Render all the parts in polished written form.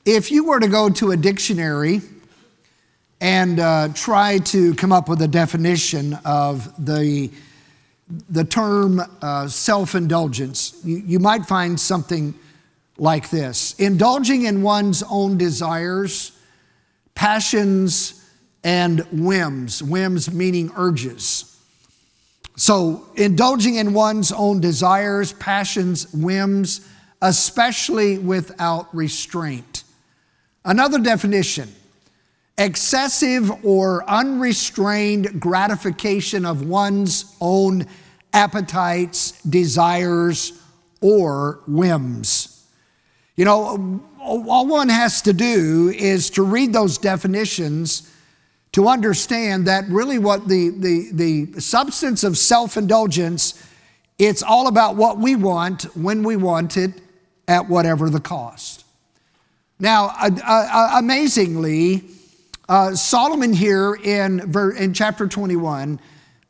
If you were to go to a dictionary and try to come up with a definition of the term self-indulgence, you might find something like this: indulging in one's own desires, passions, and whims. Whims meaning urges. So indulging in one's own desires, passions, whims, especially without restraint. Another definition: excessive or unrestrained gratification of one's own appetites, desires, or whims. You know, all one has to do is to read those definitions to understand that really what the substance of self-indulgence, it's all about what we want, when we want it, at whatever the cost. Now, amazingly, Solomon here in chapter 21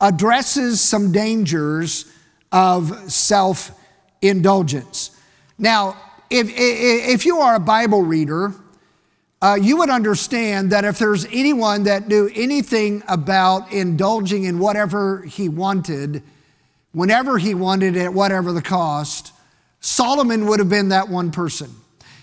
addresses some dangers of self-indulgence. Now, if you are a Bible reader, you would understand that if there's anyone that knew anything about indulging in whatever he wanted, whenever he wanted it, at whatever the cost, Solomon would have been that one person.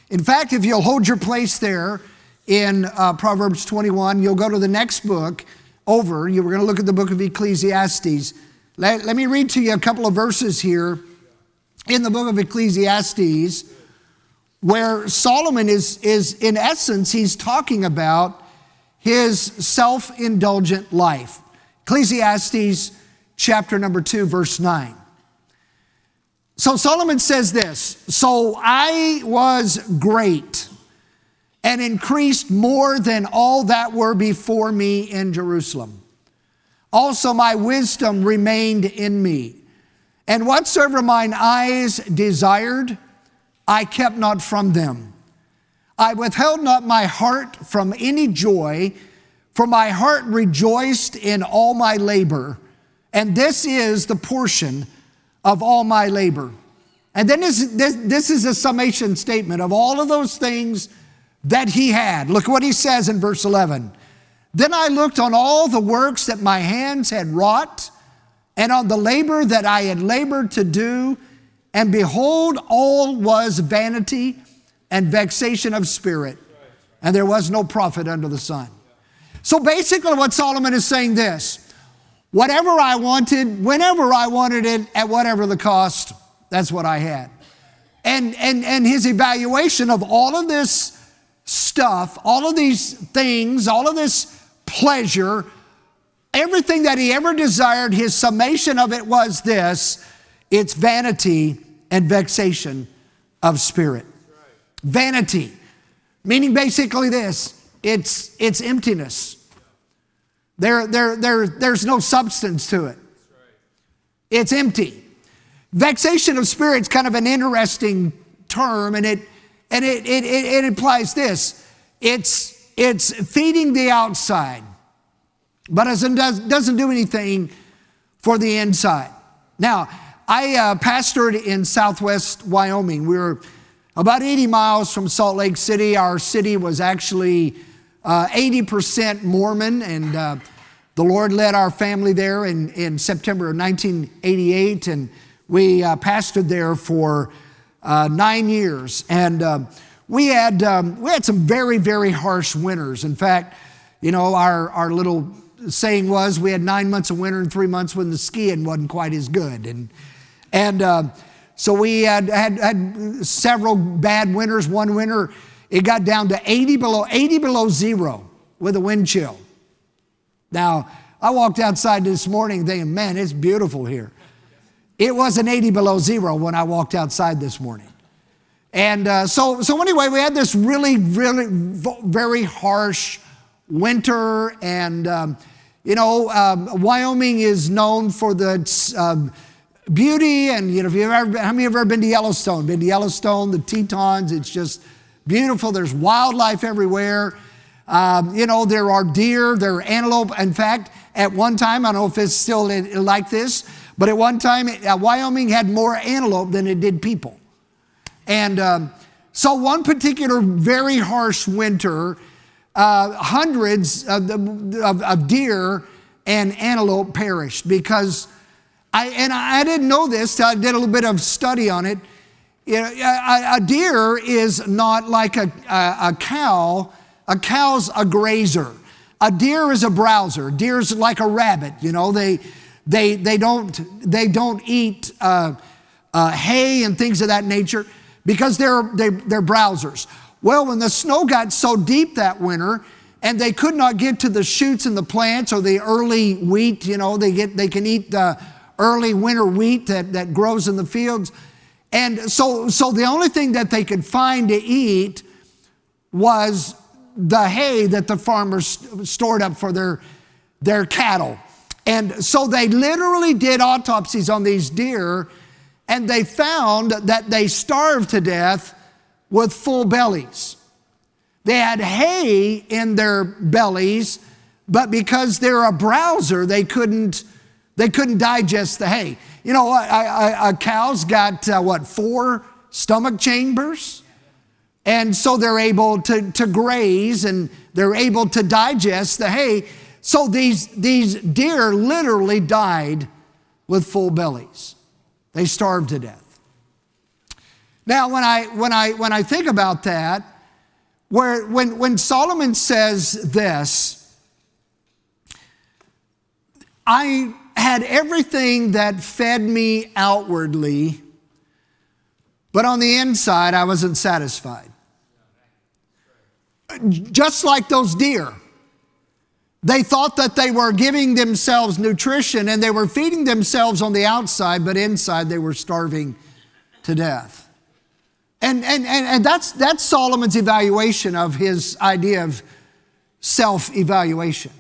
In fact, if you'll hold your place there in Proverbs 21, you'll go to the next book over. You were going to look at the book of Ecclesiastes. Let me read to you a couple of verses here in the book of Ecclesiastes, where Solomon is in essence, he's talking about his self-indulgent life. Ecclesiastes chapter number 2, verse 9. So Solomon says this: "So I was great and increased more than all that were before me in Jerusalem. Also my wisdom remained in me. And whatsoever mine eyes desired, I kept not from them. I withheld not my heart from any joy, for my heart rejoiced in all my labor. And this is the portion of all my labor." And then this is a summation statement of all of those things that he had. Look what he says in verse 11. "Then I looked on all the works that my hands had wrought, and on the labor that I had labored to do, and behold, all was vanity and vexation of spirit, and there was no profit under the sun." So basically what Solomon is saying this: whatever I wanted, whenever I wanted it, at whatever the cost, that's what I had. And his evaluation of all of this stuff, all of these things, all of this pleasure, everything that he ever desired, his summation of it was this: it's vanity and vexation of spirit. Vanity, meaning basically this: it's emptiness. There's no substance to it. It's empty. Vexation of spirit is kind of an interesting term, and it implies this: it's feeding the outside, but doesn't do anything for the inside. Now, I pastored in southwest Wyoming. We were about 80 miles from Salt Lake City. Our city was actually 80% Mormon, and the Lord led our family there in September of 1988, and we pastored there for 9 years. And we had some very, very harsh winters. In fact, you know, our little saying was we had 9 months of winter and 3 months when the skiing wasn't quite as good. And so we had several bad winters. One winter, it got down to 80 below zero with a wind chill. Now, I walked outside this morning thinking, man, it's beautiful here. It wasn't 80 below zero when I walked outside this morning. And so anyway, we had this really, really very harsh winter. And, Wyoming is known for the beauty. And, you know, how many have ever been to Yellowstone? Been to Yellowstone, the Tetons, it's just beautiful. There's wildlife everywhere. There are deer, there are antelope. In fact, at one time, I don't know if it's still like this, but at one time, Wyoming had more antelope than it did people. And So one particular very harsh winter, hundreds of deer and antelope perished because I didn't know this till I did a little bit of study on it. A deer is not like a cow. A cow's a grazer. A deer is a browser. Deer's like a rabbit. You know, they don't eat hay and things of that nature because they're browsers. Well, when the snow got so deep that winter and they could not get to the shoots and the plants or the early wheat, you know, they can eat the early winter wheat that grows in the fields. And so the only thing that they could find to eat was the hay that the farmers stored up for their cattle. And so they literally did autopsies on these deer, and they found that they starved to death with full bellies. They had hay in their bellies, but because they're a browser, they couldn't digest the hay. You know, a cow's got, 4 stomach chambers? And so they're able to graze and they're able to digest the hay. So these deer literally died with full bellies. They starved to death. Now, when I think about that, when Solomon says this, I had everything that fed me outwardly, but on the inside, I wasn't satisfied. Just like those deer. They thought that they were giving themselves nutrition and they were feeding themselves on the outside, but inside they were starving to death. And that's Solomon's evaluation of his idea of self-evaluation.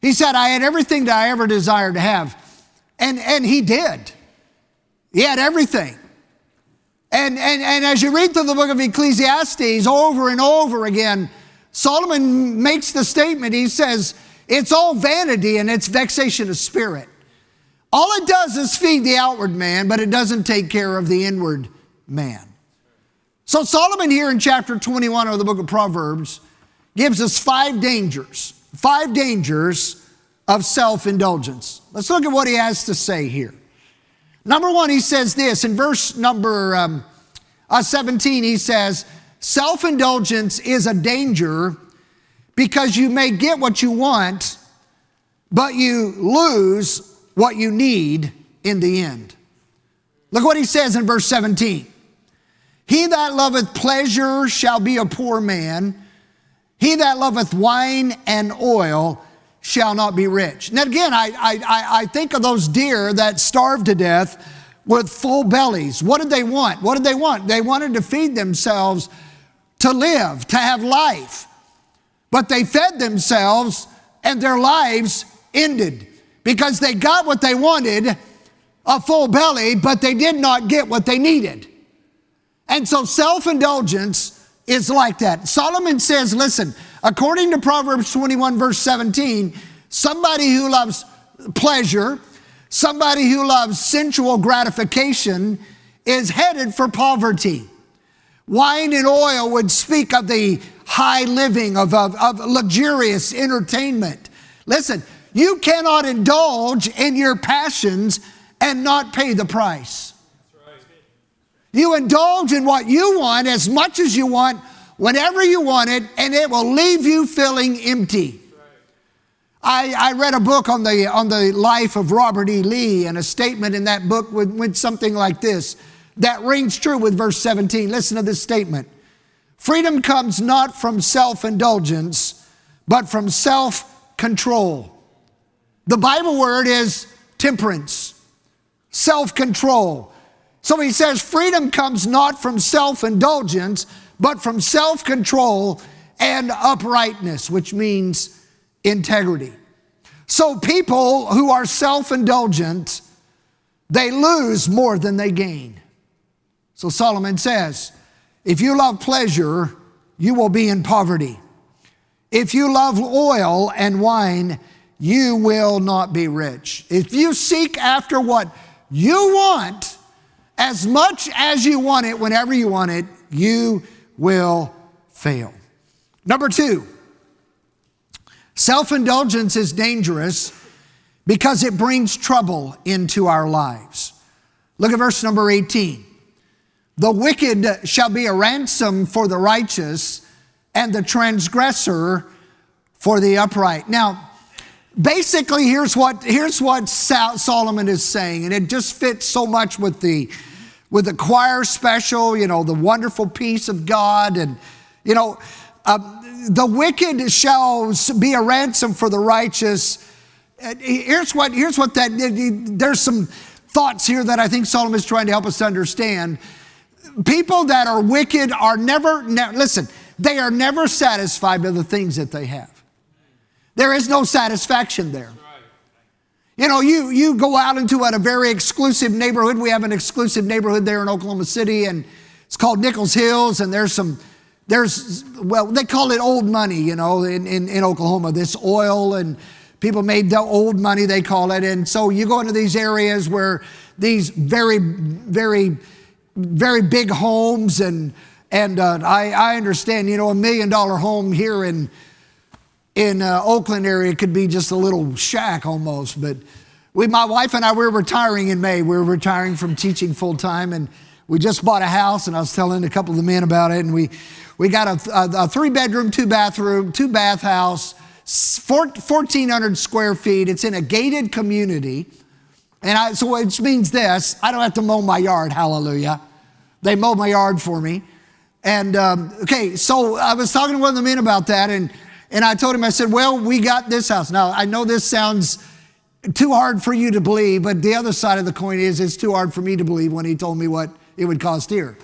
He said, I had everything that I ever desired to have. And he did. He had everything. And as you read through the book of Ecclesiastes over and over again, Solomon makes the statement, he says, it's all vanity and it's vexation of spirit. All it does is feed the outward man, but it doesn't take care of the inward man. So Solomon here in chapter 21 of the book of Proverbs gives us 5 dangers of self-indulgence. Let's look at what he has to say here. Number 1, he says this, in verse number 17, he says, self-indulgence is a danger because you may get what you want, but you lose what you need in the end. Look what he says in verse 17. He that loveth pleasure shall be a poor man. He that loveth wine and oil shall not be rich. Now again, I think of those deer that starved to death with full bellies. What did they want? What did they want? They wanted to feed themselves, to live, to have life. But they fed themselves and their lives ended because they got what they wanted, a full belly, but they did not get what they needed. And so self-indulgence is like that. Solomon says, listen, according to Proverbs 21 verse 17, somebody who loves pleasure, somebody who loves sensual gratification is headed for poverty. Wine and oil would speak of the high living, of luxurious entertainment. Listen, you cannot indulge in your passions and not pay the price. You indulge in what you want as much as you want, whenever you want it, and it will leave you feeling empty. I read a book on the life of Robert E. Lee, and a statement in that book went something like this, that rings true with verse 17. Listen to this statement. Freedom comes not from self-indulgence, but from self-control. The Bible word is temperance, self-control. So he says freedom comes not from self-indulgence, but from self-control and uprightness, which means integrity. So people who are self-indulgent, they lose more than they gain. So Solomon says, if you love pleasure, you will be in poverty. If you love oil and wine, you will not be rich. If you seek after what you want, as much as you want it, whenever you want it, You will fail. Number 2, self-indulgence is dangerous because it brings trouble into our lives. Look at verse number 18. The wicked shall be a ransom for the righteous, and the transgressor for the upright. Now, basically, here's what Solomon is saying, and it just fits so much with the choir special, the wonderful peace of God, and the wicked shall be a ransom for the righteous. Here's what there's some thoughts here that I think Solomon is trying to help us to understand. People that are wicked are listen, they are never satisfied with the things that they have. There is no satisfaction there. You go out into a very exclusive neighborhood. We have an exclusive neighborhood there in Oklahoma City, and it's called Nichols Hills, and they call it old money, in Oklahoma, this oil, and people made the old money, they call it. And so you go into these areas where these very, very, very big homes, and I understand, $1 million home here in Oakland area could be just a little shack almost. But my wife and I, we're retiring in May. We're retiring from teaching full time, and we just bought a house, and I was telling a couple of the men about it, and we got a 3-bedroom, 2-bathroom, 2-bath house, 1,400 square feet. It's in a gated community. And so which means this, I don't have to mow my yard, hallelujah. They mow my yard for me. And so I was talking to one of the men about that, and I told him, I said, well, we got this house. Now, I know this sounds too hard for you to believe, but the other side of the coin is it's too hard for me to believe when he told me what it would cost here.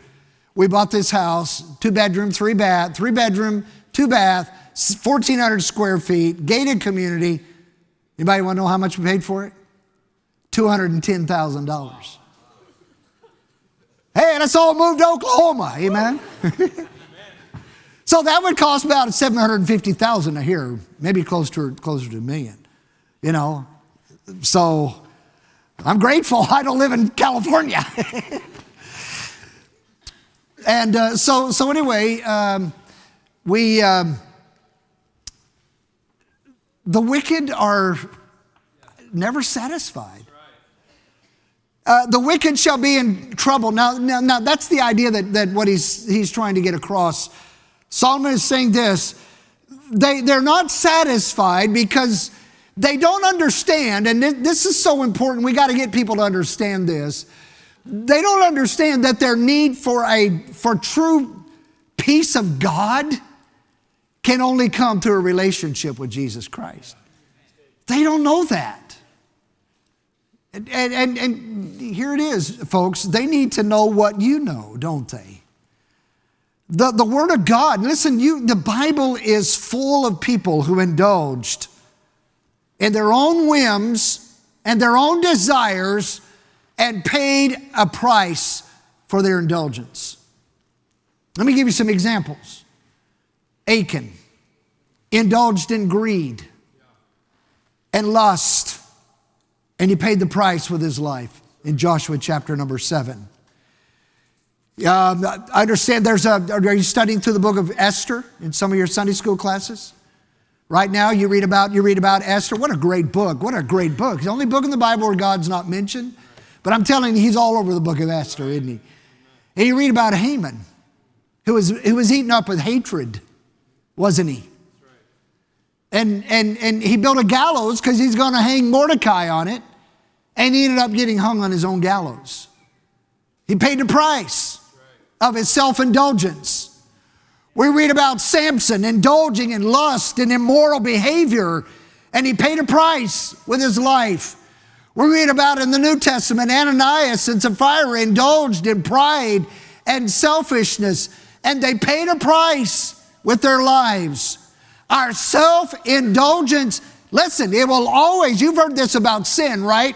We bought this house, 2-bedroom, 3-bedroom, 2-bath, 1,400 square feet, gated community. Anybody want to know how much we paid for it? $210,000. Hey, and it's all moved to Oklahoma, amen? So that would cost about $750,000 a year, maybe closer to $1 million, So I'm grateful I don't live in California. And so anyway, the wicked are never satisfied. The wicked shall be in trouble. Now that's the idea that what he's trying to get across. Solomon is saying this. They're not satisfied because they don't understand, and this is so important. We got to get people to understand this. They don't understand that their need for true peace of God can only come through a relationship with Jesus Christ. They don't know that. And here it is, folks. They need to know what you know, don't they? The Word of God. Listen, the Bible is full of people who indulged in their own whims and their own desires and paid a price for their indulgence. Let me give you some examples. Achan indulged in greed and lust, and he paid the price with his life in Joshua chapter number 7. I understand are you studying through the book of Esther in some of your Sunday school classes? Right now you read about Esther. What a great book. What a great book. It's the only book in the Bible where God's not mentioned. But I'm telling you, he's all over the book of Esther, isn't he? And you read about Haman, who was eaten up with hatred, wasn't he? And he built a gallows because he's going to hang Mordecai on it. And he ended up getting hung on his own gallows. He paid the price of his self-indulgence. We read about Samson indulging in lust and immoral behavior, and he paid a price with his life. We read about in the New Testament, Ananias and Sapphira indulged in pride and selfishness, and they paid a price with their lives. Our self-indulgence, listen, it will always, you've heard this about sin, right?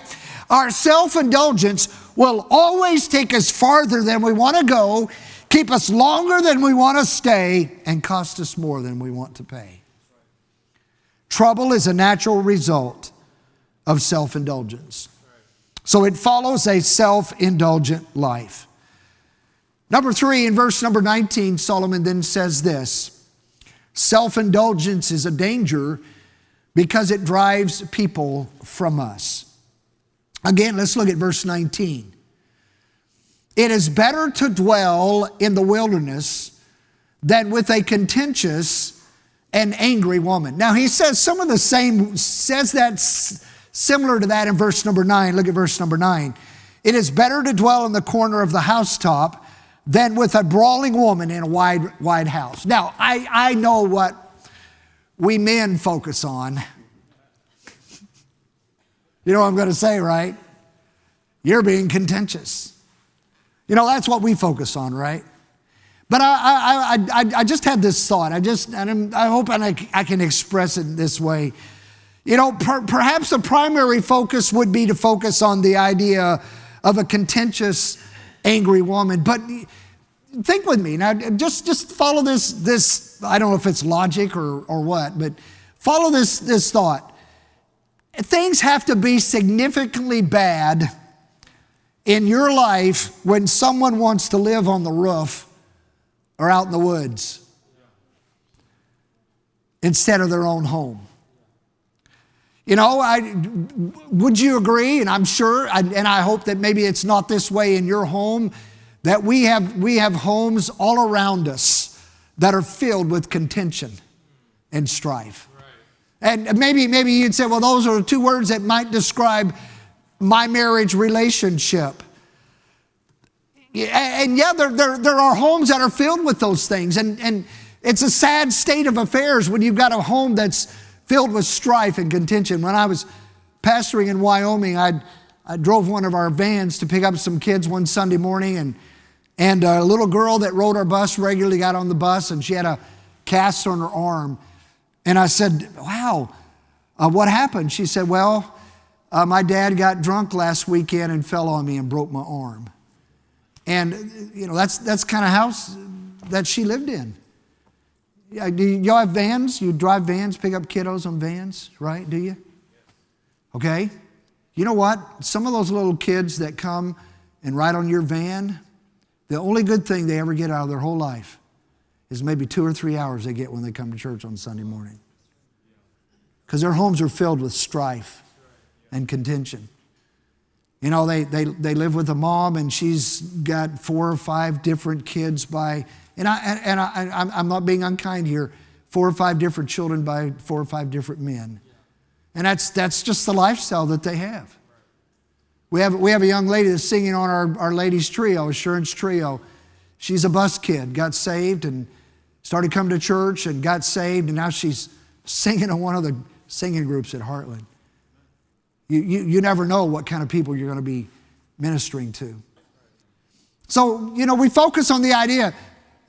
Our self-indulgence will always take us farther than we want to go, keep us longer than we want to stay, and cost us more than we want to pay. Trouble is a natural result of self-indulgence. So it follows a self-indulgent life. Number 3, in verse number 19, Solomon then says this: self-indulgence is a danger because it drives people from us. Again, let's look at verse 19. It is better to dwell in the wilderness than with a contentious and angry woman. Now he says some of the same, says that similar to that in verse number 9. Look at verse number 9. It is better to dwell in the corner of the housetop than with a brawling woman in a wide house. Now, I know what we men focus on. You know what I'm going to say, right? You're being contentious. You know, that's what we focus on, right? But I just had this thought. I hope I can express it this way. You know, perhaps the primary focus would be to focus on the idea of a contentious, angry woman. But think with me now. Just follow this. I don't know if it's logic or what, but follow this thought. Things have to be significantly bad in your life when someone wants to live on the roof or out in the woods instead of their own home. You know, would you agree? And I'm sure, and I hope that maybe it's not this way in your home, that we have homes all around us that are filled with contention and strife. And maybe you'd say, well, those are 2 words that might describe my marriage relationship. And yeah, there are homes that are filled with those things. And it's a sad state of affairs when you've got a home that's filled with strife and contention. When I was pastoring in Wyoming, I drove one of our vans to pick up some kids one Sunday morning, and a little girl that rode our bus regularly got on the bus, and she had a cast on her arm. And I said, wow, what happened? She said, well, my dad got drunk last weekend and fell on me and broke my arm. And, you know, that's kind of house that she lived in. Do y'all have vans? You drive vans, pick up kiddos on vans, right? Do you? Okay. You know what? Some of those little kids that come and ride on your van, the only good thing they ever get out of their whole life is maybe 2 or 3 hours they get when they come to church on Sunday morning. Because their homes are filled with strife and contention. You know, they live with a mom, and she's got 4 or 5 different kids I'm not being unkind here, 4 or 5 different children by 4 or 5 different men. And that's just the lifestyle that they have. We have a young lady that's singing on our ladies trio, Assurance Trio. She's a bus kid, got saved and started coming to church and got saved, and now she's singing in one of the singing groups at Heartland. You never know what kind of people you're going to be ministering to. So, you know, we focus on the idea.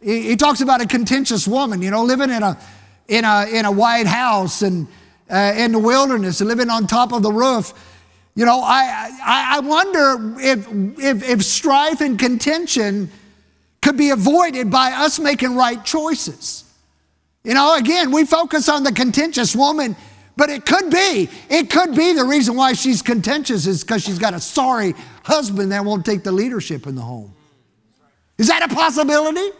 He talks about a contentious woman, you know, living in a white house and in the wilderness and living on top of the roof. You know, I wonder if strife and contention could be avoided by us making right choices. You know, again, we focus on the contentious woman, but it could be the reason why she's contentious is because she's got a sorry husband that won't take the leadership in the home. Is that a possibility?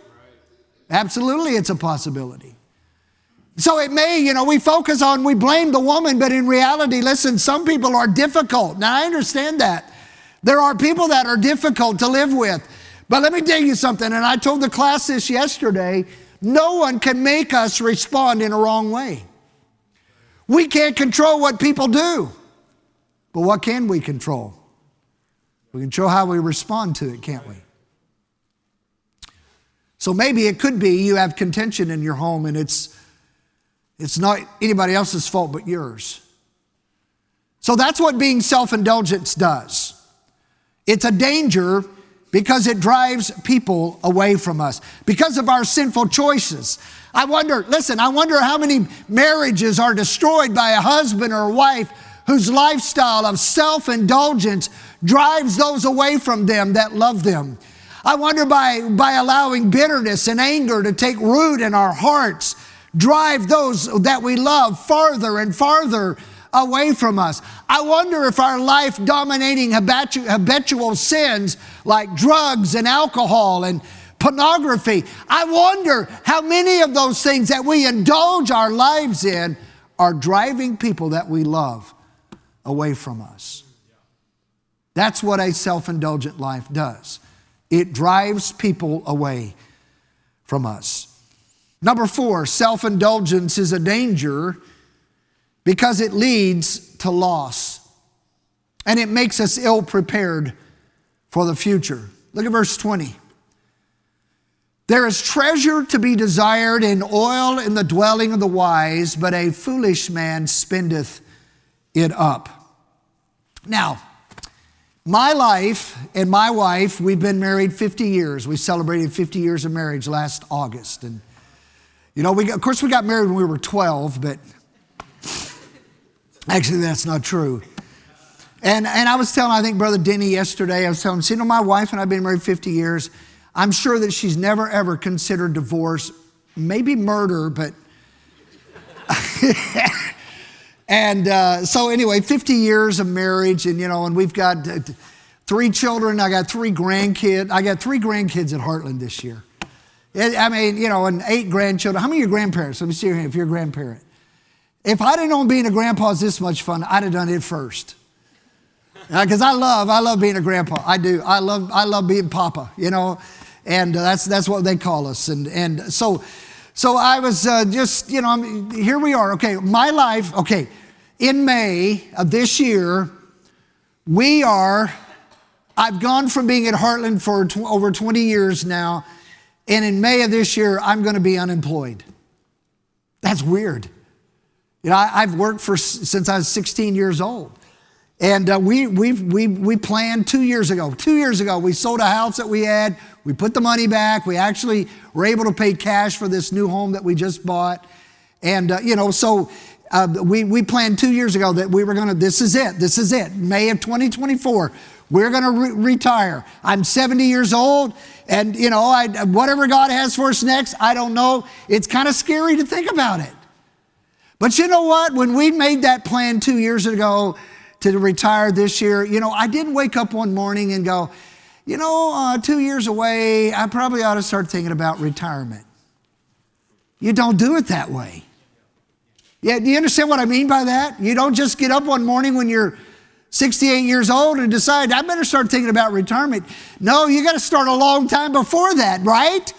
Absolutely, it's a possibility. So it may, you know, we blame the woman, but in reality, listen, some people are difficult. Now, I understand that. There are people that are difficult to live with. But let me tell you something, and I told the class this yesterday, no one can make us respond in a wrong way. We can't control what people do. But what can we control? We can control how we respond to it, can't we? So maybe it could be you have contention in your home and it's not anybody else's fault but yours. So that's what being self-indulgent does. It's a danger because it drives people away from us because of our sinful choices. I wonder how many marriages are destroyed by a husband or a wife whose lifestyle of self-indulgence drives those away from them that love them. I wonder by allowing bitterness and anger to take root in our hearts, drive those that we love farther and farther away from us. I wonder if our life-dominating habitual sins like drugs and alcohol and pornography. I wonder how many of those things that we indulge our lives in are driving people that we love away from us. That's what a self-indulgent life does. It drives people away from us. Number 4, self-indulgence is a danger because it leads to loss. And it makes us ill-prepared for the future. Look at verse 20. There is treasure to be desired in oil in the dwelling of the wise, but a foolish man spendeth it up. Now, my life and my wife, we've been married 50 years. We celebrated 50 years of marriage last August. And, you know, of course we got married when we were 12, but actually that's not true. And I was telling, I think, Brother Denny yesterday, I was telling him, see, you know, my wife and I have been married 50 years. I'm sure that she's never, ever considered divorce, maybe murder, but... And so anyway, 50 years of marriage, and, you know, and we've got 3 children. I got 3 grandkids. I got 3 grandkids at Heartland this year. I mean, you know, and 8 grandchildren. How many of your grandparents? Let me see your hand if you're a grandparent. If I'd have known being a grandpa is this much fun, I'd have done it first. Because I love being a grandpa. I do. I love being papa, you know, and that's what they call us. And so I was just, you know, here we are. Okay, my life, okay, in May of this year, I've gone from being at Heartland for over 20 years now, and in May of this year, I'm going to be unemployed. That's weird. You know, I've worked since I was 16 years old. And we planned 2 years ago. 2 years ago, we sold a house that we had. We put the money back. We actually were able to pay cash for this new home that we just bought. And, you know, so we planned 2 years ago that we were going to, this is it. May of 2024, we're going to retire. I'm 70 years old. And, you know, whatever God has for us next, I don't know. It's kind of scary to think about it. But you know what? When we made that plan 2 years ago, to retire this year, you know, I didn't wake up one morning and go, you know, 2 years away, I probably ought to start thinking about retirement. You don't do it that way. Yeah, do you understand what I mean by that? You don't just get up one morning when you're 68 years old and decide, I better start thinking about retirement. No, you got to start a long time before that, right?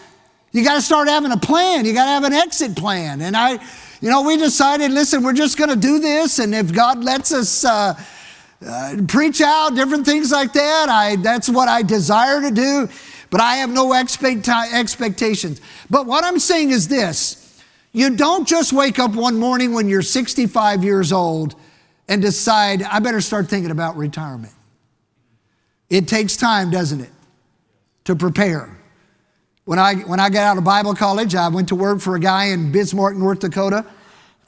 You got to start having a plan. You got to have an exit plan. And you know, we decided, listen, we're just going to do this. And if God lets us preach out, different things like that, that's what I desire to do. But I have no expectations. But what I'm saying is this. You don't just wake up one morning when you're 65 years old and decide, I better start thinking about retirement. It takes time, doesn't it, to prepare. When I got out of Bible college, I went to work for a guy in Bismarck, North Dakota.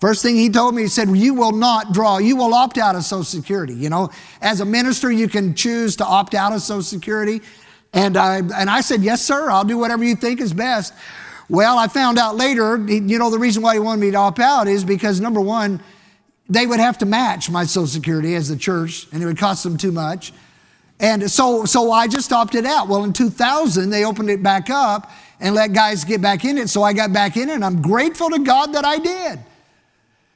First thing he told me, he said, you will opt out of Social Security. You know, as a minister, you can choose to opt out of Social Security. And I said, yes, sir, I'll do whatever you think is best. Well, I found out later, you know, the reason why he wanted me to opt out is because, number one, they would have to match my Social Security as the church, and it would cost them too much. And so I just opted out. Well, in 2000, they opened it back up and let guys get back in it. So I got back in it, and I'm grateful to God that I did.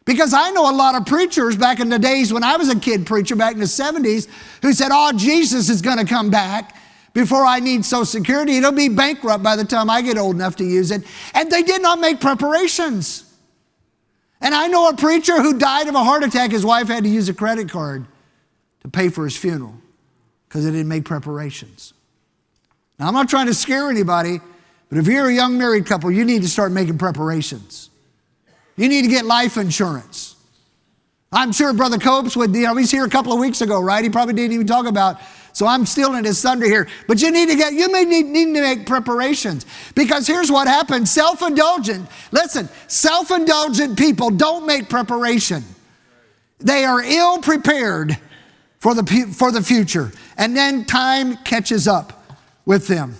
Because I know a lot of preachers back in the days when I was a kid preacher back in the 70s who said, oh, Jesus is going to come back before I need Social Security. It'll be bankrupt by the time I get old enough to use it. And they did not make preparations. And I know a preacher who died of a heart attack. His wife had to use a credit card to pay for his funeral because they didn't make preparations. Now, I'm not trying to scare anybody, but if you're a young married couple, you need to start making preparations. You need to get life insurance. I'm sure Brother Copes would, you know, he's here a couple of weeks ago, right? He probably didn't even talk about, so I'm still in his thunder here. But you may need to make preparations. Because here's what happens, self-indulgent people don't make preparation. They are ill prepared for the future. And then time catches up with them.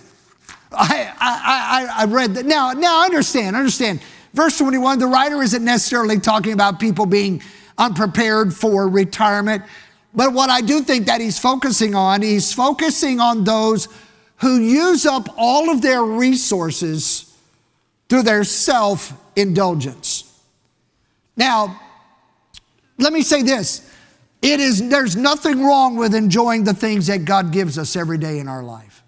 I read that. Now understand. Verse 21, the writer isn't necessarily talking about people being unprepared for retirement. But what I do think that he's focusing on those who use up all of their resources through their self-indulgence. Now, let me say this. There's nothing wrong with enjoying the things that God gives us every day in our life.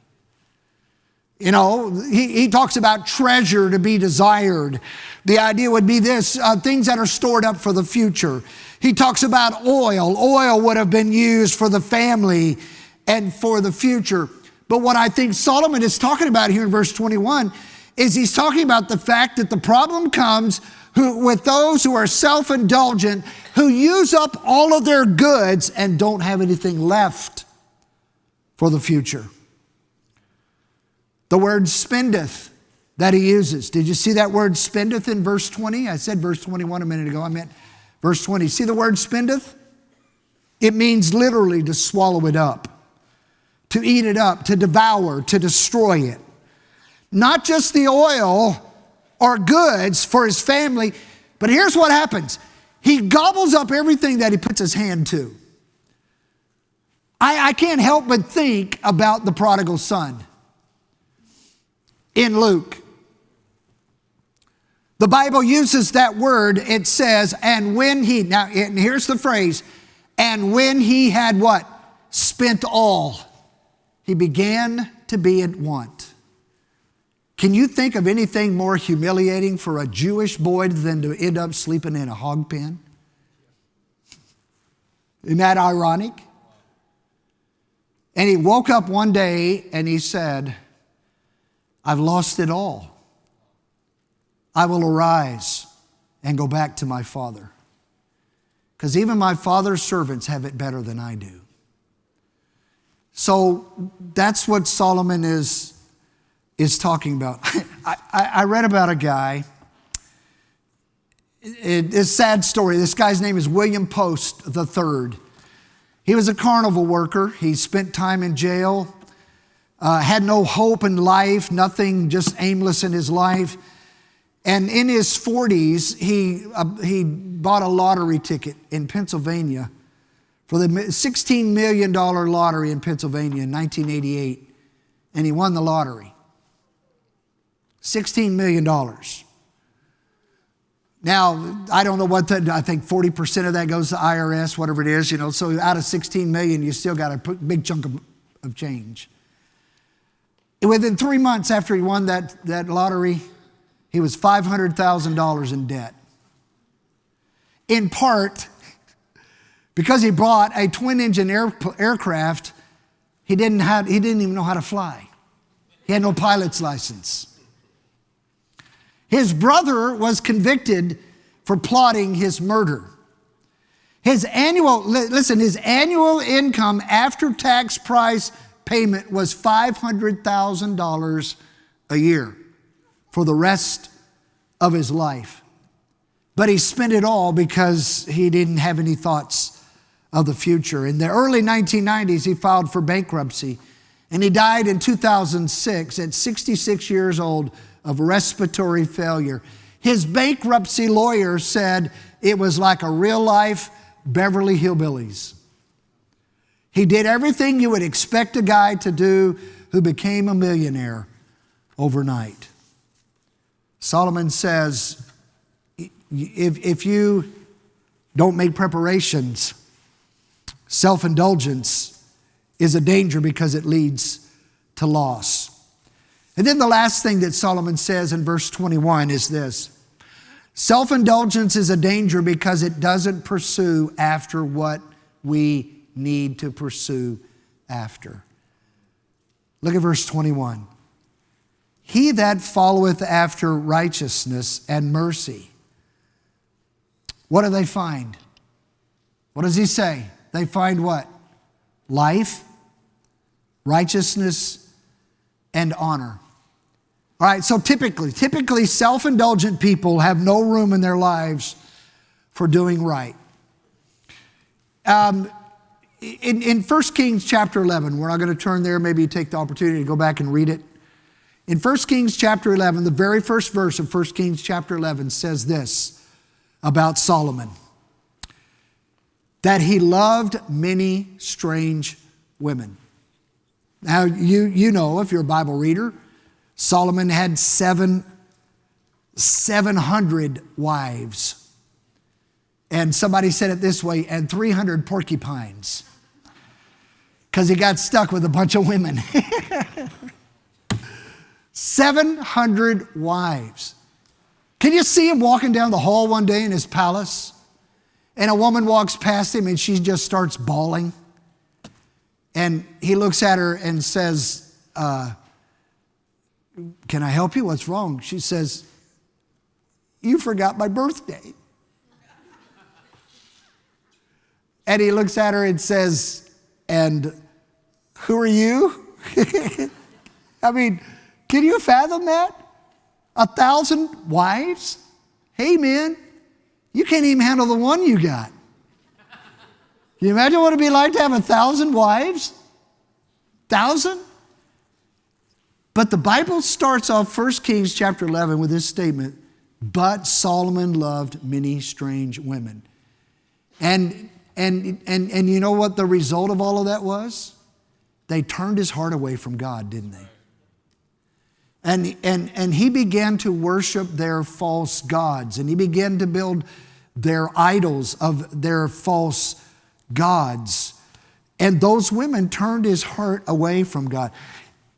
You know, he talks about treasure to be desired. The idea would be this, things that are stored up for the future. He talks about oil. Oil would have been used for the family and for the future. But what I think Solomon is talking about here in verse 21 is he's talking about the fact that the problem comes with those who are self-indulgent, who use up all of their goods and don't have anything left for the future. The word spendeth that he uses. Did you see that word spendeth in verse 20? I said verse 21 a minute ago. I meant verse 20. See the word spendeth? It means literally to swallow it up, to eat it up, to devour, to destroy it. Not just the oil or goods for his family, but here's what happens. He gobbles up everything that he puts his hand to. I can't help but think about the prodigal son in Luke. The Bible uses that word. It says, and here's the phrase, and when he had what? Spent all, he began to be in want. Can you think of anything more humiliating for a Jewish boy than to end up sleeping in a hog pen? Isn't that ironic? And he woke up one day and he said, I've lost it all. I will arise and go back to my father. Because even my father's servants have it better than I do. So that's what Solomon is talking about. I read about a guy. It's a sad story. This guy's name is William Post III. He was a carnival worker. He spent time in jail, had no hope in life, nothing, just aimless in his life. And in his 40s, he bought a lottery ticket in Pennsylvania for the $16 million lottery in Pennsylvania in 1988. And he won the lottery. $16 million. Now, I don't know I think 40% of that goes to IRS, whatever it is, you know. So out of 16 million, you still got a big chunk of change. And within 3 months after he won that lottery, he was $500,000 in debt. In part, because he bought a twin-engine aircraft, he didn't even know how to fly. He had no pilot's license. His brother was convicted for plotting his murder. His annual income after tax price payment was $500,000 a year for the rest of his life. But he spent it all because he didn't have any thoughts of the future. In the early 1990s, he filed for bankruptcy, and he died in 2006 at 66 years old of respiratory failure. His bankruptcy lawyer said it was like a real-life Beverly Hillbillies. He did everything you would expect a guy to do who became a millionaire overnight. Solomon says, if you don't make preparations, self-indulgence is a danger because it leads to loss. And then the last thing that Solomon says in verse 21 is this. Self-indulgence is a danger because it doesn't pursue after what we need to pursue after. Look at verse 21. He that followeth after righteousness and mercy. What do they find? What does he say? They find what? Life, righteousness, and honor. All right, so typically self-indulgent people have no room in their lives for doing right. In 1 Kings chapter 11, we're not going to turn there, maybe take the opportunity to go back and read it. In 1 Kings chapter 11, the very first verse of 1 Kings chapter 11 says this about Solomon, that he loved many strange women. Now, you know, if you're a Bible reader, Solomon had 700 wives. And somebody said it this way, and 300 porcupines. Because he got stuck with a bunch of women. 700 wives. Can you see him walking down the hall one day in his palace? And a woman walks past him and she just starts bawling. And he looks at her and says, can I help you? What's wrong? She says, you forgot my birthday. And he looks at her and says, and who are you? I mean, can you fathom that? 1,000 wives? Hey, man, you can't even handle the one you got. Can you imagine what it'd be like to have 1,000 wives? 1,000? But the Bible starts off 1 Kings chapter 11 with this statement, but Solomon loved many strange women. And you know what the result of all of that was? They turned his heart away from God, didn't they? And he began to worship their false gods, and he began to build their idols of their false gods. And those women turned his heart away from God.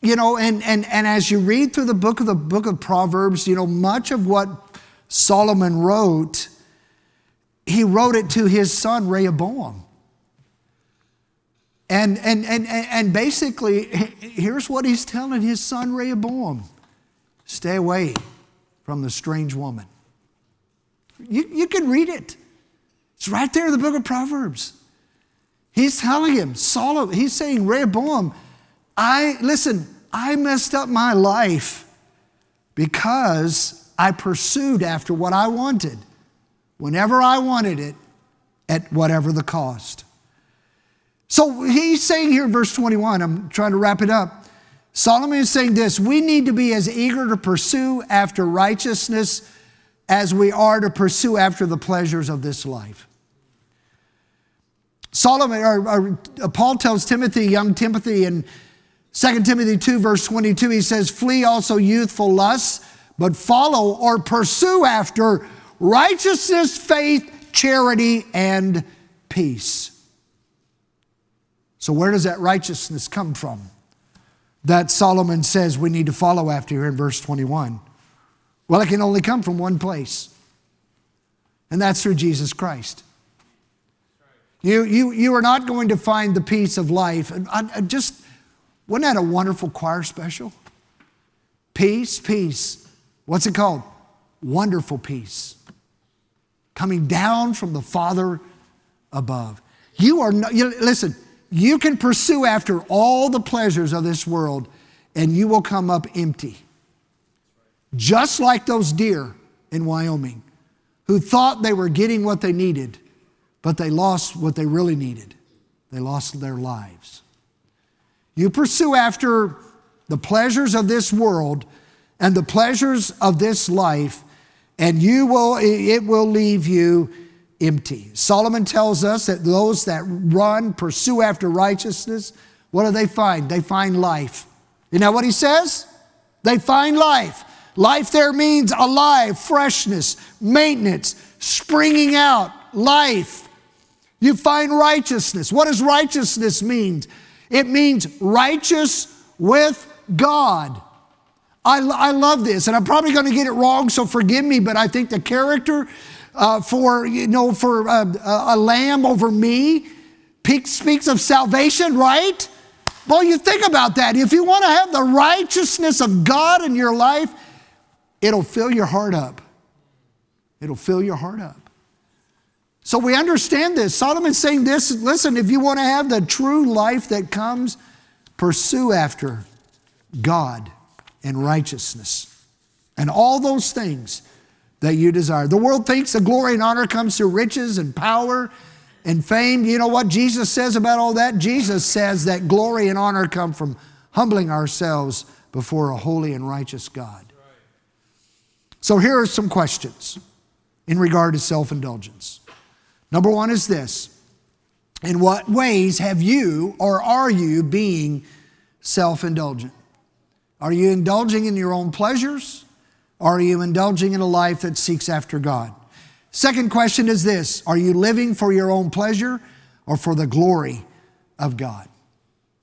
You know, and as you read through the book of Proverbs, you know, much of what Solomon wrote, he wrote it to his son Rehoboam. And basically, here's what he's telling his son Rehoboam. Stay away from the strange woman. You can read it. It's right there in the book of Proverbs. He's telling him, Solomon, he's saying, Rehoboam, I messed up my life because I pursued after what I wanted, whenever I wanted it, at whatever the cost. So he's saying here in verse 21, I'm trying to wrap it up. Solomon is saying this, we need to be as eager to pursue after righteousness as we are to pursue after the pleasures of this life. Paul tells Timothy, young Timothy, in 2 Timothy 2 verse 22, he says, flee also youthful lusts, but follow or pursue after righteousness, faith, charity, and peace. So where does that righteousness come from that Solomon says we need to follow after here in verse 21? Well, it can only come from one place, and that's through Jesus Christ. You are not going to find the peace of life. Wasn't that a wonderful choir special? Peace, peace. What's it called? Wonderful peace. Coming down from the Father above. Listen, you can pursue after all the pleasures of this world and you will come up empty. Just like those deer in Wyoming who thought they were getting what they needed, but they lost what they really needed. They lost their lives. You pursue after the pleasures of this world and the pleasures of this life, and it will leave you empty. Solomon tells us that those that pursue after righteousness, what do they find? They find life. You know what he says? They find life. Life there means alive, freshness, maintenance, springing out, life. You find righteousness. What does righteousness mean? It means righteous with God. I love this, and I'm probably going to get it wrong, so forgive me, but I think the character for a lamb over me speaks of salvation, right? Well, you think about that. If you want to have the righteousness of God in your life, it'll fill your heart up. It'll fill your heart up. So we understand this. Solomon's saying this, listen, if you want to have the true life that comes, pursue after God and righteousness and all those things that you desire. The world thinks the glory and honor comes through riches and power and fame. You know what Jesus says about all that? Jesus says that glory and honor come from humbling ourselves before a holy and righteous God. So here are some questions in regard to self-indulgence. Number one is this: in what ways have you or are you being self-indulgent? Are you indulging in your own pleasures? Or are you indulging in a life that seeks after God? Second question is this: are you living for your own pleasure or for the glory of God?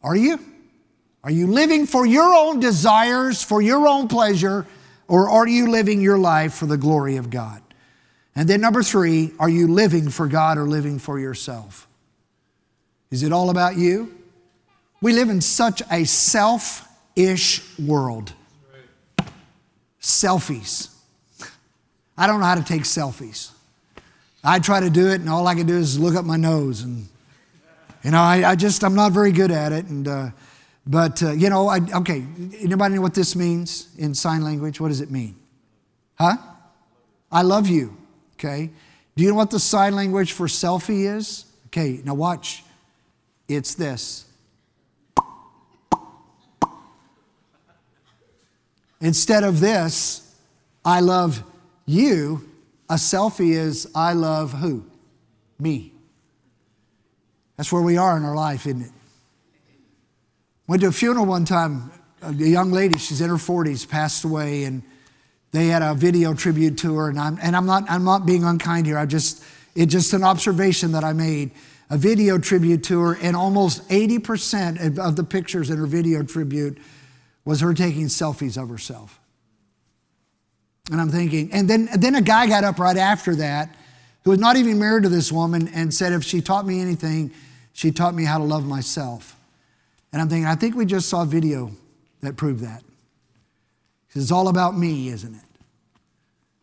Are you? Are you living for your own desires, for your own pleasure, or are you living your life for the glory of God? And then number three, are you living for God or living for yourself? Is it all about you? We live in such a selfish world. Selfies. I don't know how to take selfies. I try to do it, and all I can do is look up my nose, and I'm not very good at it. And okay. Anybody know what this means in sign language? What does it mean? Huh? I love you. Okay. Do you know what the sign language for selfie is? Okay. Now watch. It's this. Instead of this, I love you, a selfie is I love who? Me. That's where we are in our life, isn't it? Went to a funeral one time. A young lady, she's in her 40s, passed away, and they had a video tribute to her. And I'm not being unkind here. It's just an observation that I made. A video tribute to her, and almost 80% of the pictures in her video tribute was her taking selfies of herself. And I'm thinking, and then a guy got up right after that who was not even married to this woman and said, if she taught me anything, she taught me how to love myself. And I'm thinking, I think we just saw a video that proved that. It's all about me, isn't it?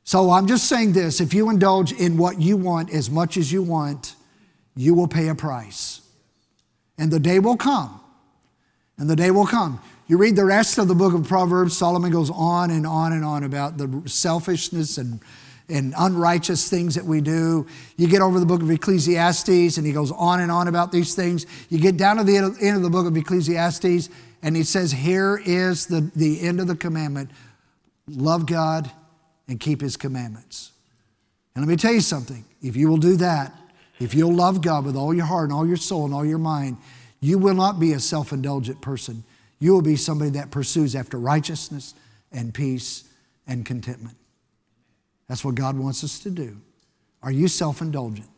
So I'm just saying this: if you indulge in what you want as much as you want, you will pay a price. And the day will come. And the day will come. You read the rest of the book of Proverbs, Solomon goes on and on and on about the selfishness and unrighteous things that we do. You get over the book of Ecclesiastes, and he goes on and on about these things. You get down to the end of the book of Ecclesiastes, and he says, here is the end of the commandment: love God and keep his commandments. And let me tell you something. If you will do that, if you'll love God with all your heart and all your soul and all your mind, you will not be a self-indulgent person. You will be somebody that pursues after righteousness and peace and contentment. That's what God wants us to do. Are you self-indulgent?